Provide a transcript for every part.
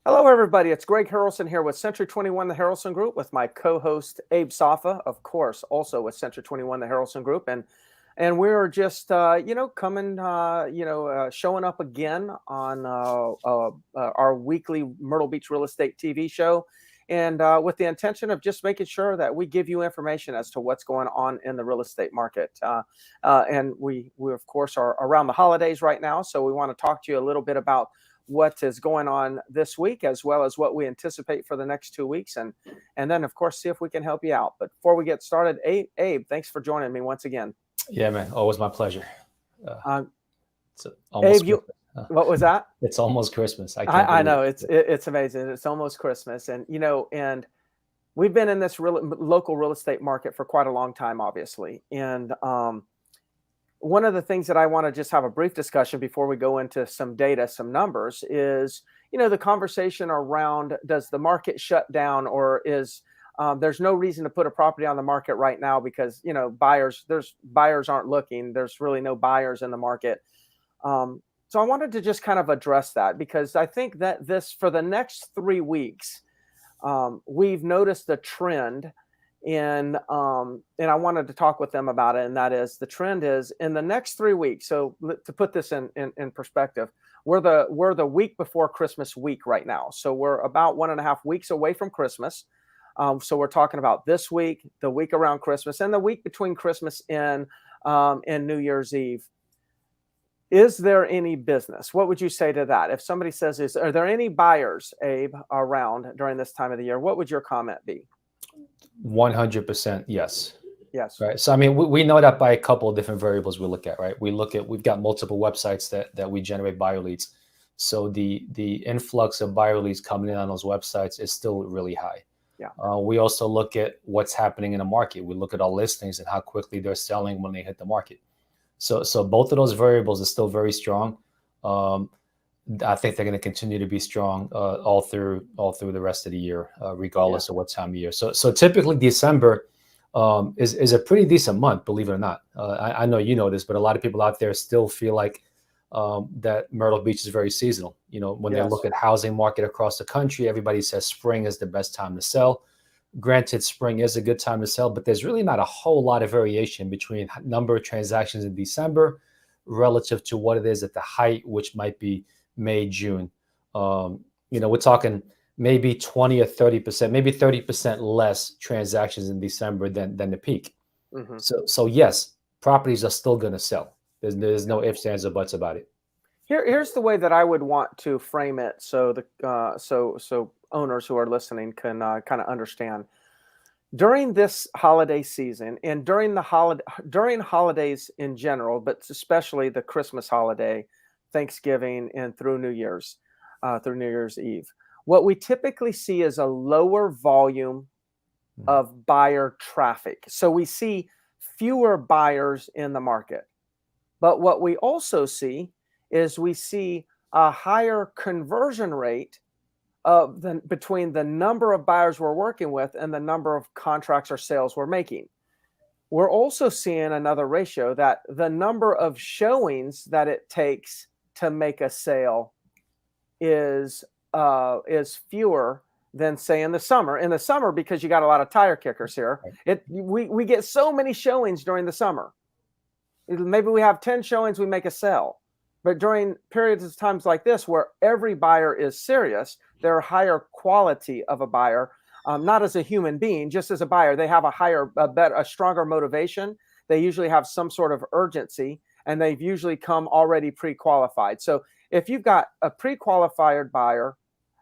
Hello, everybody. It's Greg Harrelson here with Century 21, the Harrelson Group, with my co-host Abe Safa, of course, also with Century 21, the Harrelson Group, and we're just coming, showing up again on our weekly Myrtle Beach Real Estate TV show, and with the intention of just making sure that we give you information as to what's going on in the real estate market. And we of course are around the holidays right now, so we want to talk to you a little bit about what is going on this week, as well as what we anticipate for the next 2 weeks, and then of course see if we can help you out. But before we get started, Abe, thanks for joining me once again. Yeah, man, always my pleasure. It's almost Abe, what was that? It's almost Christmas. I know it's amazing. It's almost Christmas, and and we've been in this local real estate market for quite a long time, obviously, and one of the things that I want to just have a brief discussion before we go into some data, some numbers, is, the conversation around, does the market shut down, or is there's no reason to put a property on the market right now because, buyers aren't looking. There's really no buyers in the market. So I wanted to just kind of address that, because I think that for the next 3 weeks, we've noticed a trend. And I wanted to talk with them about it. And that is, the trend is in the next 3 weeks. So to put this in perspective, we're the week before Christmas week right now. So we're about 1.5 weeks away from Christmas. So we're talking about this week, the week around Christmas, and the week between Christmas and New Year's Eve. Is there any business? What would you say to that? If somebody says, are there any buyers, Abe, around during this time of the year? What would your comment be? 100% yes. Yes. Right. So, I mean, we know that by a couple of different variables we look at, right? We've got multiple websites that we generate buyer leads. So the influx of buyer leads coming in on those websites is still really high. Yeah. We also look at what's happening in the market. We look at our listings and how quickly they're selling when they hit the market. So both of those variables are still very strong. I think they're going to continue to be strong all through the rest of the year, regardless of what time of year. So typically December is a pretty decent month, believe it or not. I know you know this, but a lot of people out there still feel like that Myrtle Beach is very seasonal. When they look at housing market across the country, everybody says spring is the best time to sell. Granted, spring is a good time to sell, but there's really not a whole lot of variation between number of transactions in December relative to what it is at the height, which might be May, June. We're talking maybe 20 or 30%, maybe 30% less transactions in December than the peak. Mm-hmm. So yes, properties are still going to sell. There's no ifs, ands, or buts about it. Here's the way that I would want to frame it, so so owners who are listening can kind of understand. During this holiday season, and during holidays in general, but especially the Christmas holiday, Thanksgiving, and through New Year's Eve, what we typically see is a lower volume of buyer traffic. So we see fewer buyers in the market. But what we also see is we see a higher conversion rate between the number of buyers we're working with and the number of contracts or sales we're making. We're also seeing another ratio, that the number of showings that it takes to make a sale is fewer than, say, in the summer. In the summer, because you got a lot of tire kickers here, we get so many showings during the summer. Maybe we have 10 showings, we make a sale. But during periods of times like this, where every buyer is serious, they're higher quality of a buyer, not as a human being, just as a buyer. They have a stronger motivation. They usually have some sort of urgency, and they've usually come already pre-qualified. So if you've got a pre-qualified buyer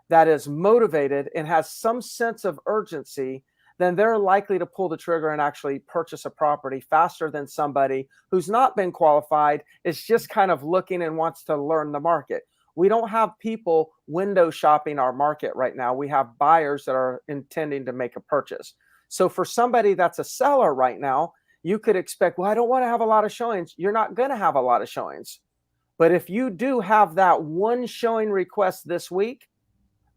that is motivated and has some sense of urgency, then they're likely to pull the trigger and actually purchase a property faster than somebody who's not been qualified, is just kind of looking and wants to learn the market. We don't have people window shopping our market right now. We have buyers that are intending to make a purchase. So for somebody that's a seller right now, you could expect, well, I don't want to have a lot of showings. You're not going to have a lot of showings. But if you do have that one showing request this week,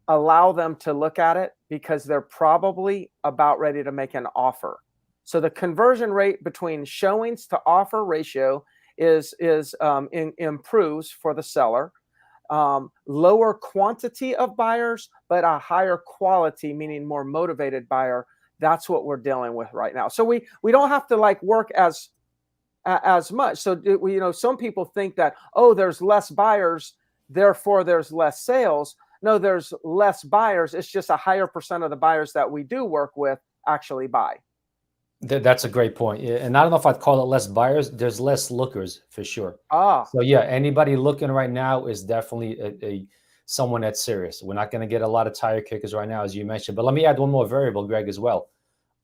allow them to look at it, because they're probably about ready to make an offer. So the conversion rate between showings to offer ratio improves for the seller. lower quantity of buyers, but a higher quality, meaning more motivated buyer. That's what we're dealing with right now. So we don't have to like work as much. So some people think that, oh, there's less buyers, therefore there's less sales. No, there's less buyers. It's just a higher percent of the buyers that we do work with actually buy. That's a great point. Yeah, and I don't know if I'd call it less buyers. There's less lookers for sure. Ah, So yeah, anybody looking right now is definitely a someone that's serious. We're not going to get a lot of tire kickers right now, as you mentioned. But let me add one more variable, Greg, as well.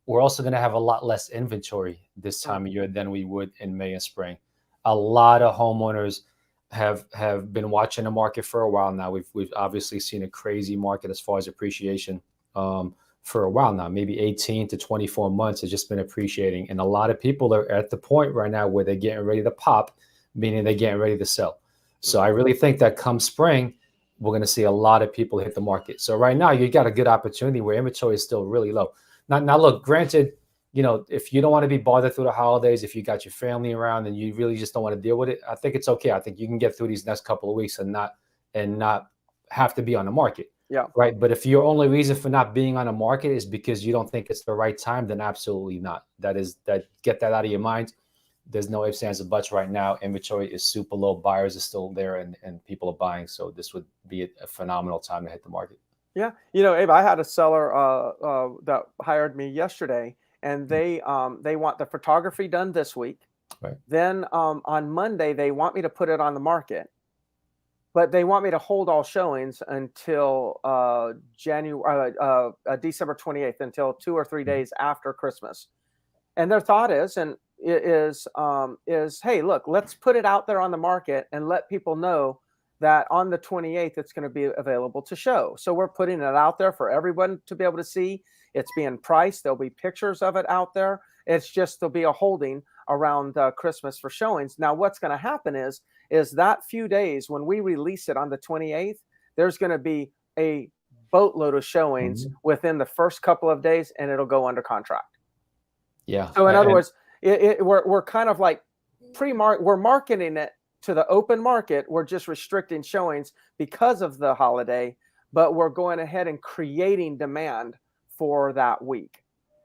We're also going to have a lot less inventory this time of year than we would in May and spring. A lot of homeowners have been watching the market for a while now. We've obviously seen a crazy market as far as appreciation. For a while now, maybe 18 to 24 months has just been appreciating. And a lot of people are at the point right now where they're getting ready to pop, meaning they're getting ready to sell. So I really think that come spring, we're going to see a lot of people hit the market. So right now you got a good opportunity where inventory is still really low. Now look, granted, if you don't want to be bothered through the holidays, if you got your family around and you really just don't want to deal with it, I think it's okay. I think you can get through these next couple of weeks and not have to be on the market. yeah. Right. But if your only reason for not being on the market is because you don't think it's the right time, then absolutely not. Get that out of your mind. There's no ifs, ands, or buts right now. Inventory is super low. Buyers are still there and people are buying. So this would be a phenomenal time to hit the market. Yeah. Abe, I had a seller that hired me yesterday, and they want the photography done this week. Right. Then on Monday, they want me to put it on the market. But they want me to hold all showings until December 28th, until 2 or 3 days after Christmas. And their thought is, hey, look, let's put it out there on the market and let people know that on the 28th, it's going to be available to show. So we're putting it out there for everyone to be able to see. It's being priced. There'll be pictures of it out there. It's just there'll be a holding around Christmas for showings. Now, what's going to happen is that few days when we release it on the 28th, there's going to be a boatload of showings within the first couple of days, and it'll go under contract. Yeah. So in other words, we're kind of like we're marketing it to the open market. We're just restricting showings because of the holiday, but we're going ahead and creating demand for that week.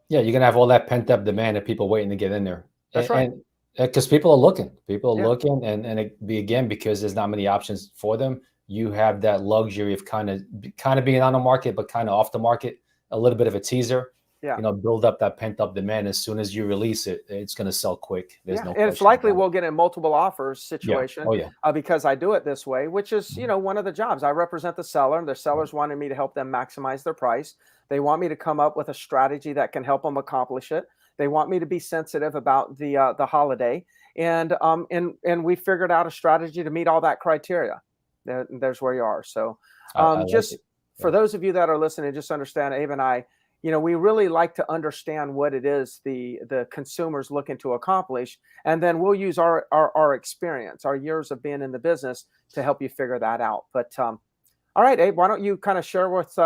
Yeah, you're gonna have all that pent up demand of people waiting to get in there. That's right. Because people are looking, and it be again because there's not many options for them. You have that luxury of kind of being on the market, but kind of off the market, a little bit of a teaser. Yeah. Build up that pent up demand. As soon as you release it, it's going to sell quick. There's no. And it's likely we'll get a multiple offers situation. Yeah. Oh, yeah. Because I do it this way, which is one of the jobs. I represent the seller. The sellers wanted me to help them maximize their price. They want me to come up with a strategy that can help them accomplish it. They want me to be sensitive about the holiday, and we figured out a strategy to meet all that criteria. There's where you are. So for those of you that are listening, just understand, Abe and I, we really like to understand what it is the consumer's looking to accomplish, and then we'll use our experience, our years of being in the business to help you figure that out. But all right, Abe, why don't you kind of share with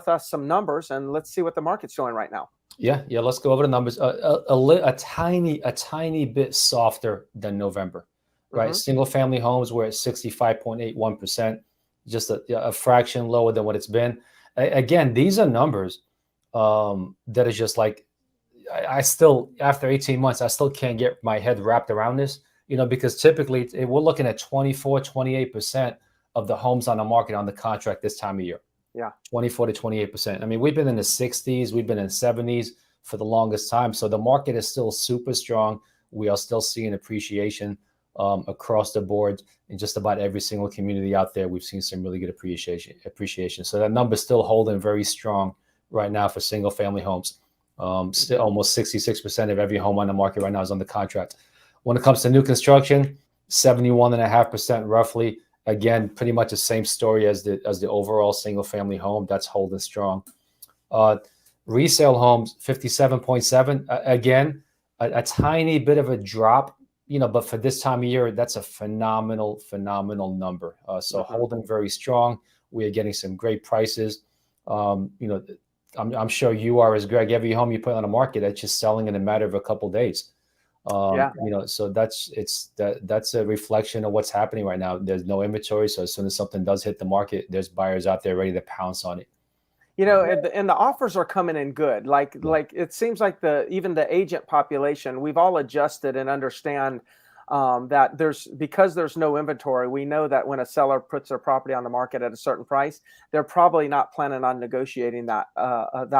us some numbers, and let's see what the market's doing right now. Yeah. Let's go over the numbers. A tiny bit softer than November, right? Single family homes were at 65.81%, just a fraction lower than what it's been. Again, these are numbers that is just like, I still, after 18 months, I still can't get my head wrapped around this, because typically we're looking at 28% of the homes on the market on the contract this time of year. Yeah. 24 to 28%. I mean, we've been in the 60s, we've been in the 70s for the longest time. So the market is still super strong. We are still seeing appreciation across the board in just about every single community out there. We've seen some really good appreciation. So that number is still holding very strong right now for single family homes. Still almost 66% of every home on the market right now is under contract. When it comes to new construction, 71.5% roughly. Again, pretty much the same story as the overall single family home. That's holding strong. Resale homes, 57.7. Again, a tiny bit of a drop, but for this time of year, that's a phenomenal number. So holding very strong. We are getting some great prices. I'm sure you are as Greg. Every home you put on the market, that's just selling in a matter of a couple of days. Yeah. So that's a reflection of what's happening right now. There's no inventory, so as soon as something does hit the market, there's buyers out there ready to pounce on it. And the offers are coming in good. Yeah. Like it seems like even the agent population, we've all adjusted and understand that because there's no inventory. We know that when a seller puts their property on the market at a certain price, they're probably not planning on negotiating that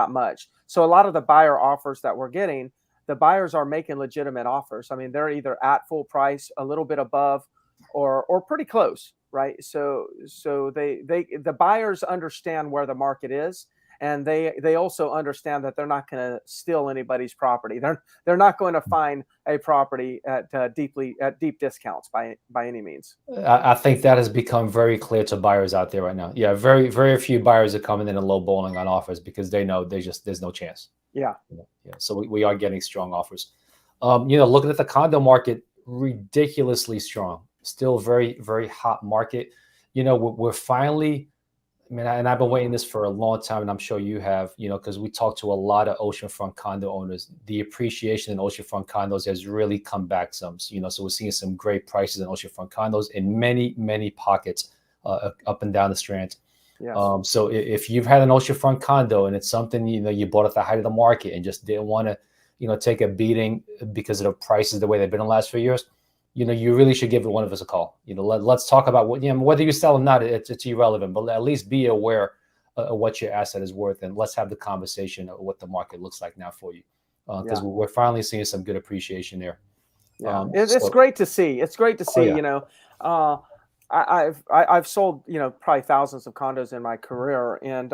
much. So a lot of the buyer offers that we're getting, the buyers are making legitimate offers. I mean, they're either at full price, a little bit above, or pretty close, right? So the buyers understand where the market is, and they also understand that they're not going to steal anybody's property. They're not going to find a property at deep discounts by any means. I think that has become very clear to buyers out there right now. Yeah, very, very few buyers are coming in and low balling on offers because they know there's no chance. Yeah. Yeah. So we are getting strong offers. Looking at the condo market, ridiculously strong. Still very, very hot market. We're finally, I mean, and I've been waiting this for a long time, and I'm sure you have, because we talked to a lot of oceanfront condo owners. The appreciation in oceanfront condos has really come back some. So we're seeing some great prices in oceanfront condos in many, many pockets up and down the Strand. Yes. So if you've had an oceanfront condo and it's something you bought at the height of the market and just didn't want to take a beating because of the prices the way they've been in the last few years, you really should give one of us a call. Let's talk about whether you sell or not. It's irrelevant, but at least be aware of what your asset is worth, and let's have the conversation of what the market looks like now for you, because we're finally seeing some good appreciation there. Yeah, it's great to see. It's great to see. Yeah. I've sold probably thousands of condos in my career, and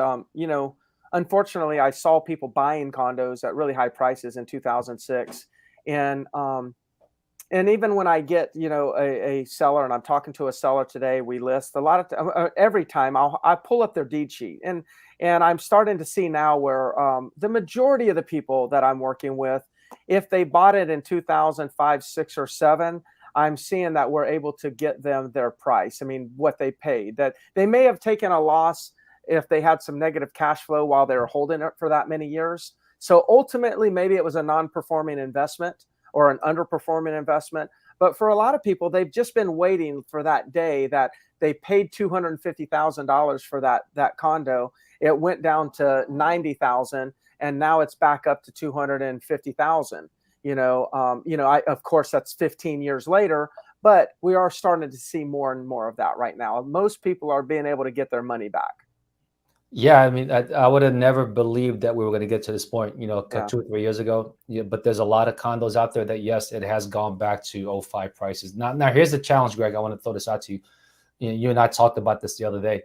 unfortunately, I saw people buying condos at really high prices in 2006, and even when I get, a seller, and I'm talking to a seller today, we list a lot of every time I pull up their deed sheet, and I'm starting to see now where the majority of the people that I'm working with, if they bought it in 2005, 6, or 7, I'm seeing that we're able to get them their price. I mean, what they paid. That they may have taken a loss if they had some negative cash flow while they were holding it for that many years. So ultimately, maybe it was a non-performing investment or an underperforming investment. But for a lot of people, they've just been waiting for that day that they paid $250,000 for that condo. It went down to $90,000, and now it's back up to $250,000. Of course, that's 15 years later, but we are starting to see more and more of that right now. Most people are being able to get their money back. Yeah, I mean, I would have never believed that we were going to get to this point, 2 or 3 years ago. Yeah, but there's a lot of condos out there that, yes, it has gone back to '05 prices. Now here's the challenge, Greg. I want to throw this out to you. You and I talked about this the other day.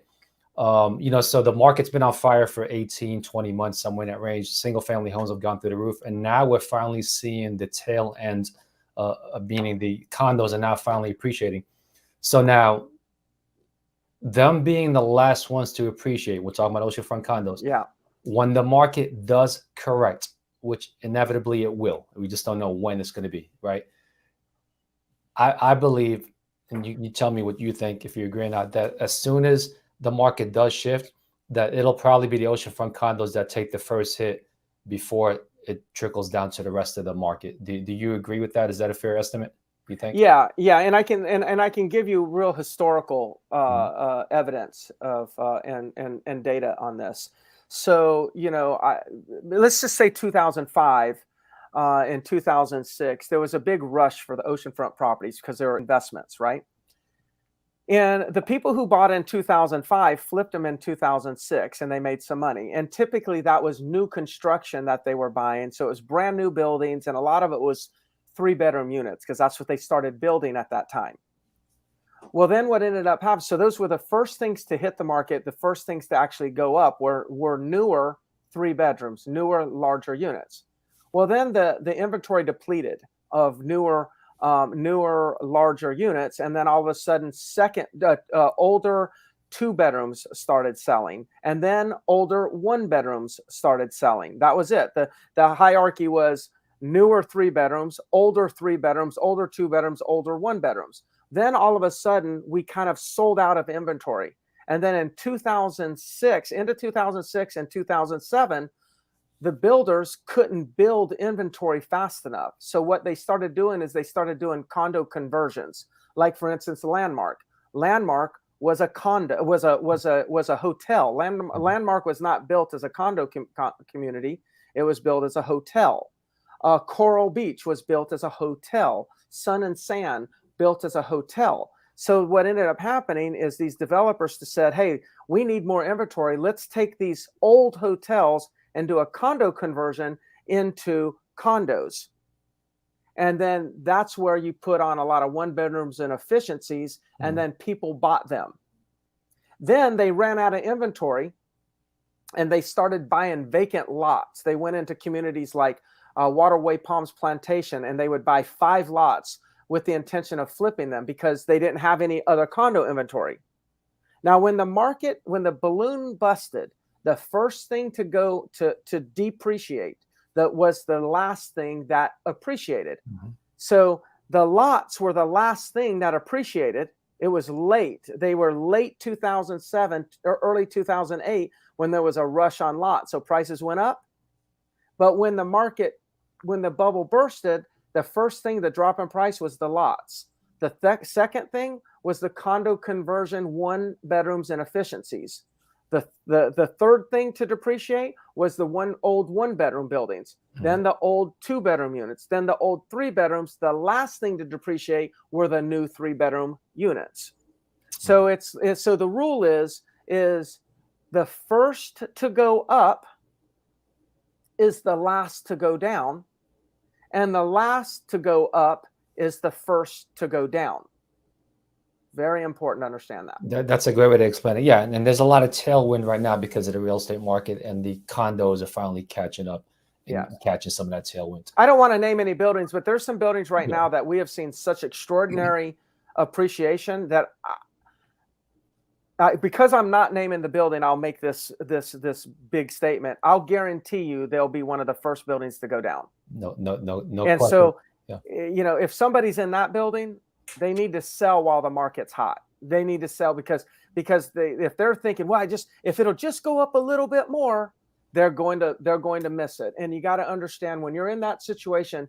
So the market's been on fire for 18, 20 months, somewhere in that range. Single family homes have gone through the roof. And now we're finally seeing the tail end, meaning the condos are now finally appreciating. So now, them being the last ones to appreciate, we're talking about oceanfront condos. Yeah. When the market does correct, which inevitably it will, we just don't know when it's going to be, right? I believe, and you tell me what you think if you agree or not, that as soon as the market does shift, that it'll probably be the oceanfront condos that take the first hit before it trickles down to the rest of the market. Do you agree with that? Is that a fair estimate, you think? Yeah, and I can give you real historical evidence of and data on this. So let's just say 2005 and 2006, there was a big rush for the oceanfront properties because they were investments, right? And the people who bought in 2005 flipped them in 2006, and they made some money. And typically that was new construction that they were buying. So it was brand new buildings, and a lot of it was 3-bedroom units because that's what they started building at that time. Well, then what ended up happening, so those were the first things to hit the market, the first things to actually go up were newer 3 bedrooms, newer, larger units. Well, then the inventory depleted of newer, larger units. And then all of a sudden, older 2 bedrooms started selling. And then older 1 bedrooms started selling. That was it. The hierarchy was newer 3 bedrooms, older 3 bedrooms, older 2 bedrooms, older 1 bedrooms. Then all of a sudden, we kind of sold out of inventory. And then in 2006, into 2006 and 2007, the builders couldn't build inventory fast enough. So what they started doing is they started doing condo conversions. Like for instance, Landmark. Landmark was a condo, was a hotel. Landmark was not built as a condo community. It was built as a hotel. Coral Beach was built as a hotel. Sun and Sand built as a hotel. So what ended up happening is these developers said, hey, we need more inventory. Let's take these old hotels and do a condo conversion into condos. And then that's where you put on a lot of one bedrooms and efficiencies, and then people bought them. Then they ran out of inventory and they started buying vacant lots. They went into communities like Waterway Palms Plantation, and they would buy 5 lots with the intention of flipping them because they didn't have any other condo inventory. Now, when the balloon busted, the first thing to go to depreciate, that was the last thing that appreciated. So the lots were the last thing that appreciated. It was late. They were late 2007 or early 2008 when there was a rush on lots. So prices went up. But when the bubble bursted, the first thing, the drop in price, was the lots. The second thing was the condo conversion, 1 bedrooms and efficiencies. The third thing to depreciate was the old 1 bedroom buildings, then the old 2 bedroom units, then the old 3 bedrooms. The last thing to depreciate were the new 3 bedroom units. So so the rule is the first to go up is the last to go down, and the last to go up is the first to go down. Very important to understand that. That's a great way to explain it. Yeah, and there's a lot of tailwind right now because of the real estate market, and the condos are finally catching up and catching some of that tailwind. I don't want to name any buildings, but there's some buildings right now that we have seen such extraordinary appreciation that because I'm not naming the building, I'll make this big statement. I'll guarantee you they'll be one of the first buildings to go down. No And question. So, if somebody's in that building, they need to sell while the market's hot. They need to sell because if they're thinking, well, if it'll just go up a little bit more, they're going to miss it. And you got to understand, when you're in that situation,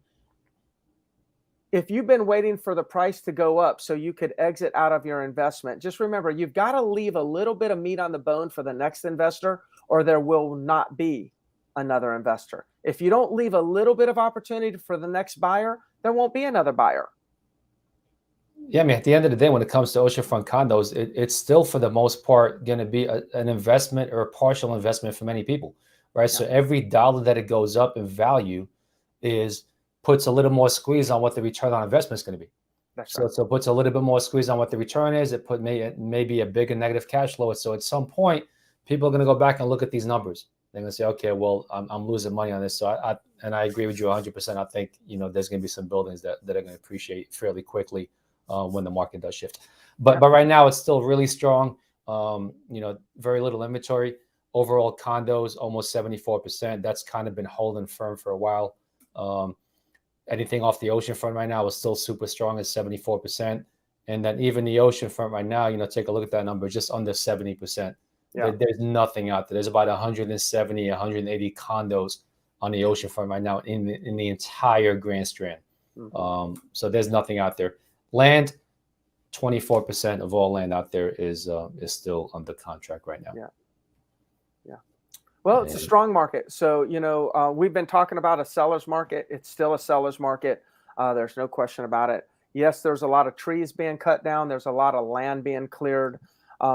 if you've been waiting for the price to go up so you could exit out of your investment, just remember, you've got to leave a little bit of meat on the bone for the next investor, or there will not be another investor. If you don't leave a little bit of opportunity for the next buyer, there won't be another buyer. Yeah, I mean, at the end of the day, when it comes to oceanfront condos, it's still, for the most part, going to be an investment or a partial investment for many people, right? Yeah. So every dollar that it goes up in value puts a little more squeeze on what the return on investment is going to be. That's right. So it puts a little bit more squeeze on what the return is. It maybe a bigger negative cash flow. So at some point, people are going to go back and look at these numbers. They're going to say, okay, well, I'm losing money on this. So I agree with you 100%. I think, there's going to be some buildings that are going to appreciate fairly quickly when the market does shift. But right now it's still really strong. Very little inventory. Overall condos, almost 74%. That's kind of been holding firm for a while. Anything off the oceanfront right now is still super strong at 74%. And then even the oceanfront right now, take a look at that number, just under 70%. Yeah. There's nothing out there. There's about 170, 180 condos on the oceanfront right now in the entire Grand Strand. Mm-hmm. So there's nothing out there. Land, 24% of all land out there is still under contract right now. Yeah. Well, it's a strong market. So, we've been talking about a seller's market. It's still a seller's market. There's no question about it. Yes, there's a lot of trees being cut down. There's a lot of land being cleared.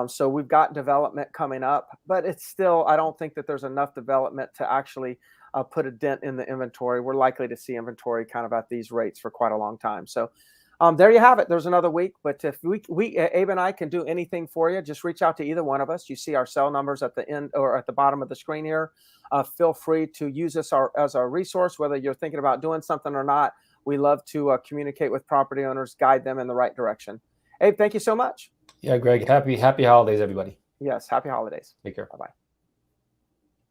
So we've got development coming up, but it's still, I don't think that there's enough development to actually put a dent in the inventory. We're likely to see inventory kind of at these rates for quite a long time. So there you have it. There's another week. But if Abe and I can do anything for you, just reach out to either one of us. You see our cell numbers at the end or at the bottom of the screen here. Feel free to use us as our resource, whether you're thinking about doing something or not. We love to communicate with property owners, guide them in the right direction. Abe, thank you so much. Yeah, Greg, happy holidays, everybody. Yes, happy holidays. Take care. Bye-bye.